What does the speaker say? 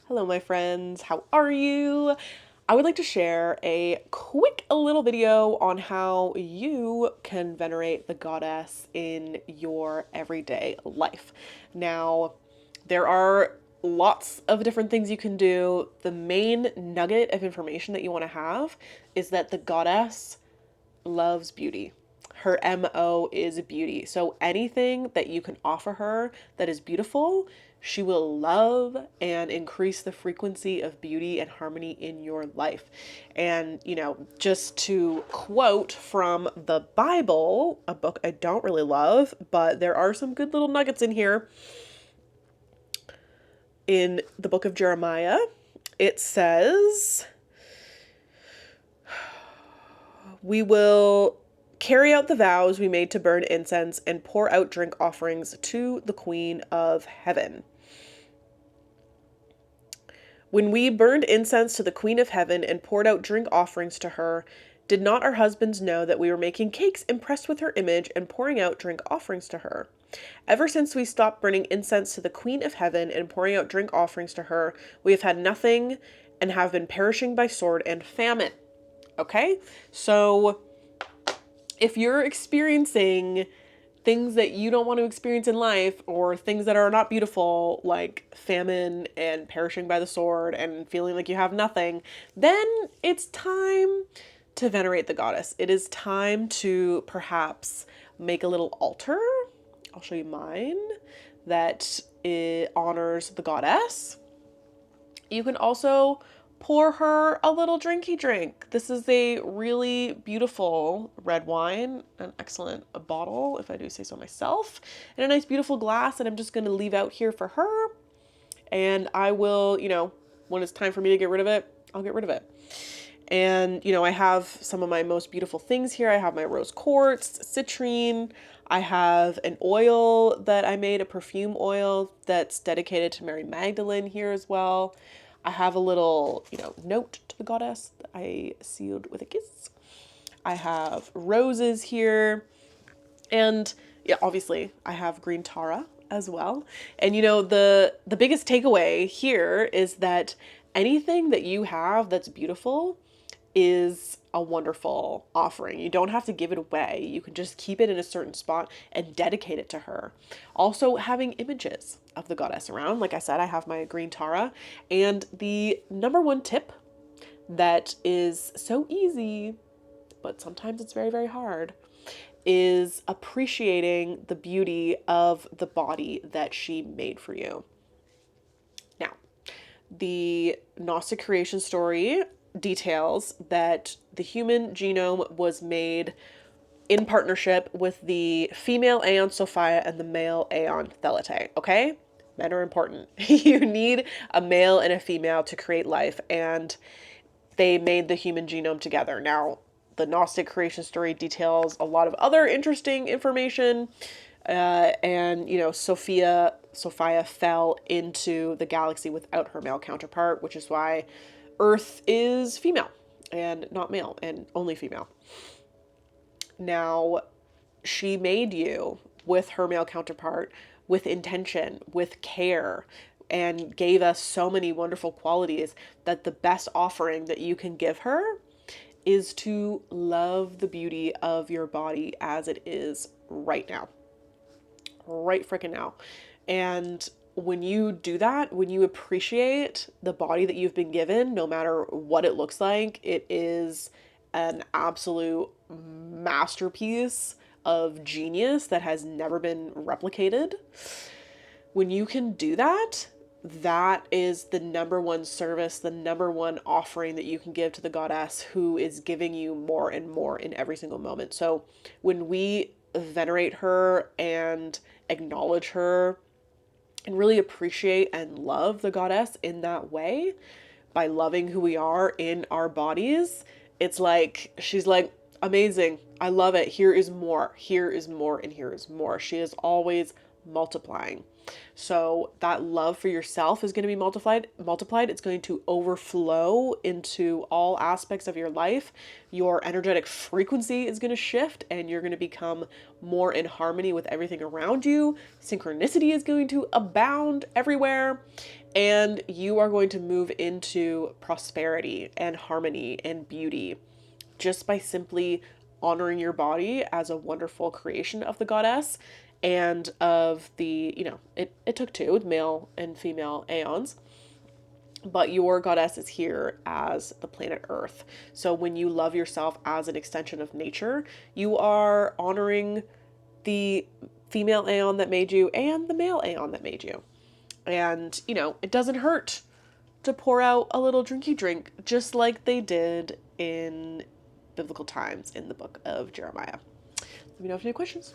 Hello, my friends. How are you? I would like to share a quick little video on how you can venerate the goddess in your everyday life. Now, there are lots of different things you can do. The main nugget of information that you want to have is that the goddess loves beauty. Her MO is beauty. So anything that you can offer her that is beautiful, she will love and increase the frequency of beauty and harmony in your life. And, just to quote from the Bible, a book I don't really love, but there are some good little nuggets in here. In the book of Jeremiah, it says, "We will carry out the vows we made to burn incense and pour out drink offerings to the Queen of Heaven." When we burned incense to the Queen of Heaven and poured out drink offerings to her, did not our husbands know that we were making cakes impressed with her image and pouring out drink offerings to her? Ever since we stopped burning incense to the Queen of Heaven and pouring out drink offerings to her, we have had nothing and have been perishing by sword and famine. Okay? So if you're experiencing things that you don't want to experience in life, or things that are not beautiful, like famine and perishing by the sword and feeling like you have nothing, then it's time to venerate the goddess. It is time to perhaps make a little altar. I'll show you mine that it honors the goddess. You can also pour her a little drinky drink. This is a really beautiful red wine, an excellent bottle, if I do say so myself, and a nice beautiful glass that I'm just going to leave out here for her. And I will, when it's time for me to get rid of it, I'll get rid of it. And, I have some of my most beautiful things here. I have my rose quartz, citrine. I have an oil that I made, a perfume oil that's dedicated to Mary Magdalene here as well. I have a little, note to the goddess that I sealed with a kiss. I have roses here. And yeah, obviously I have green Tara as well. And the biggest takeaway here is that anything that you have that's beautiful is a wonderful offering. You don't have to give it away. You can just keep it in a certain spot and dedicate it to her. Also, having images of the goddess around. Like I said, I have my green Tara. And the number one tip that is so easy, but sometimes it's very, very hard, is appreciating the beauty of the body that she made for you. Now, the Gnostic creation story details that the human genome was made in partnership with the female Aeon Sophia and the male Aeon Thelete, okay? Men are important. You need a male and a female to create life, and they made the human genome together. Now, the Gnostic creation story details a lot of other interesting information, and Sophia fell into the galaxy without her male counterpart, which is why Earth is female and not male and only female. Now, she made you with her male counterpart with intention, with care, and gave us so many wonderful qualities that the best offering that you can give her is to love the beauty of your body as it is right now. Right freaking now. And when you do that, when you appreciate the body that you've been given, no matter what it looks like, it is an absolute masterpiece of genius that has never been replicated. When you can do that, that is the number one service, the number one offering that you can give to the goddess, who is giving you more and more in every single moment. So when we venerate her and acknowledge her and really appreciate and love the goddess in that way, by loving who we are in our bodies, it's like, she's like, amazing, I love it, here is more, and here is more. She is always multiplying. So that love for yourself is going to be multiplied. It's going to overflow into all aspects of your life. Your energetic frequency is going to shift and you're going to become more in harmony with everything around you. Synchronicity is going to abound everywhere. And you are going to move into prosperity and harmony and beauty just by simply honoring your body as a wonderful creation of the goddess and of the, it took two, male and female aeons, but your goddess is here as the planet Earth. So when you love yourself as an extension of nature, you are honoring the female aeon that made you and the male aeon that made you. And, it doesn't hurt to pour out a little drinky drink, just like they did in biblical times in the book of Jeremiah. Let me know if you have any questions.